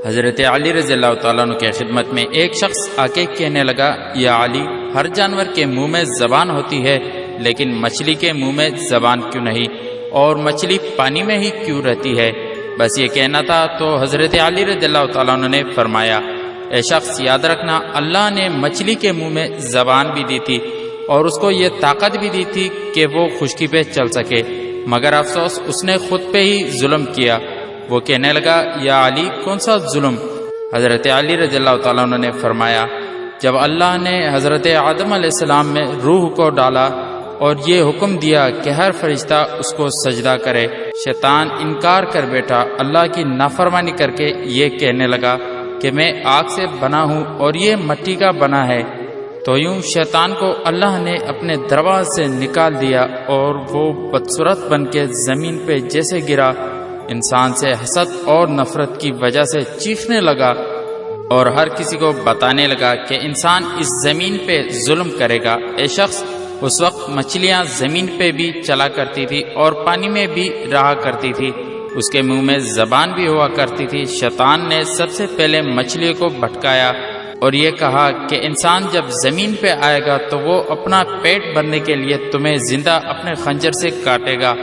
حضرت علی رضی اللہ تعالیٰ عنہ کے خدمت میں ایک شخص آ کے کہنے لگا، یا علی، ہر جانور کے منہ میں زبان ہوتی ہے لیکن مچھلی کے منہ میں زبان کیوں نہیں، اور مچھلی پانی میں ہی کیوں رہتی ہے؟ بس یہ کہنا تھا تو حضرت علی رضی اللہ تعالیٰ عنہ نے فرمایا، اے شخص، یاد رکھنا، اللہ نے مچھلی کے منہ میں زبان بھی دی تھی اور اس کو یہ طاقت بھی دی تھی کہ وہ خشکی پہ چل سکے، مگر افسوس اس نے خود پہ ہی ظلم کیا۔ وہ کہنے لگا، یا علی، کون سا ظلم؟ حضرت علی رضی اللہ تعالیٰ عنہ نے فرمایا، جب اللہ نے حضرت آدم علیہ السلام میں روح کو ڈالا اور یہ حکم دیا کہ ہر فرشتہ اس کو سجدہ کرے، شیطان انکار کر بیٹھا، اللہ کی نافرمانی کر کے یہ کہنے لگا کہ میں آگ سے بنا ہوں اور یہ مٹی کا بنا ہے۔ تو یوں شیطان کو اللہ نے اپنے دربار سے نکال دیا اور وہ بدصورت بن کے زمین پہ جیسے گرا، انسان سے حسد اور نفرت کی وجہ سے چیخنے لگا اور ہر کسی کو بتانے لگا کہ انسان اس زمین پہ ظلم کرے گا۔ اے شخص، اس وقت مچھلیاں زمین پہ بھی چلا کرتی تھی اور پانی میں بھی رہا کرتی تھی، اس کے منہ میں زبان بھی ہوا کرتی تھی۔ شیطان نے سب سے پہلے مچھلی کو بھٹکایا اور یہ کہا کہ انسان جب زمین پہ آئے گا تو وہ اپنا پیٹ بھرنے کے لیے تمہیں زندہ اپنے خنجر سے کاٹے گا۔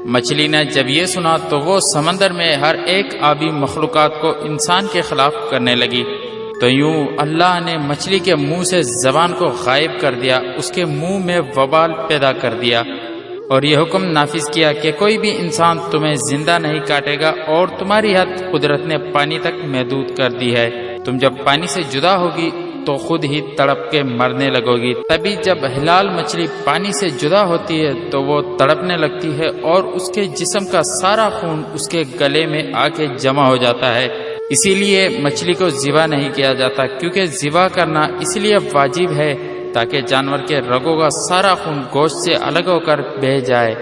مچھلی نے جب یہ سنا تو وہ سمندر میں ہر ایک آبی مخلوقات کو انسان کے خلاف کرنے لگی۔ تو یوں اللہ نے مچھلی کے منہ سے زبان کو غائب کر دیا، اس کے منہ میں وبال پیدا کر دیا اور یہ حکم نافذ کیا کہ کوئی بھی انسان تمہیں زندہ نہیں کاٹے گا، اور تمہاری حد قدرت نے پانی تک محدود کر دی ہے۔ تم جب پانی سے جدا ہوگی تو خود ہی تڑپ کے مرنے لگو گی۔ تبھی جب حلال مچھلی پانی سے جدا ہوتی ہے تو وہ تڑپنے لگتی ہے اور اس کے جسم کا سارا خون اس کے گلے میں آ کے جمع ہو جاتا ہے۔ اسی لیے مچھلی کو ذبح نہیں کیا جاتا، کیونکہ ذبح کرنا اس لیے واجب ہے تاکہ جانور کے رگوں کا سارا خون گوشت سے الگ ہو کر بہہ جائے۔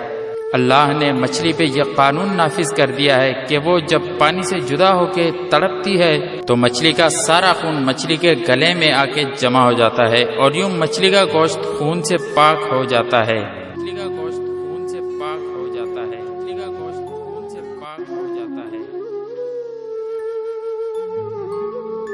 اللہ نے مچھلی پہ یہ قانون نافذ کر دیا ہے کہ وہ جب پانی سے جدا ہو کے تڑپتی ہے تو مچھلی کا سارا خون مچھلی کے گلے میں آ کے جمع ہو جاتا ہے اور یوں مچھلی کا گوشت خون سے پاک ہو جاتا ہے۔ مچھلی کا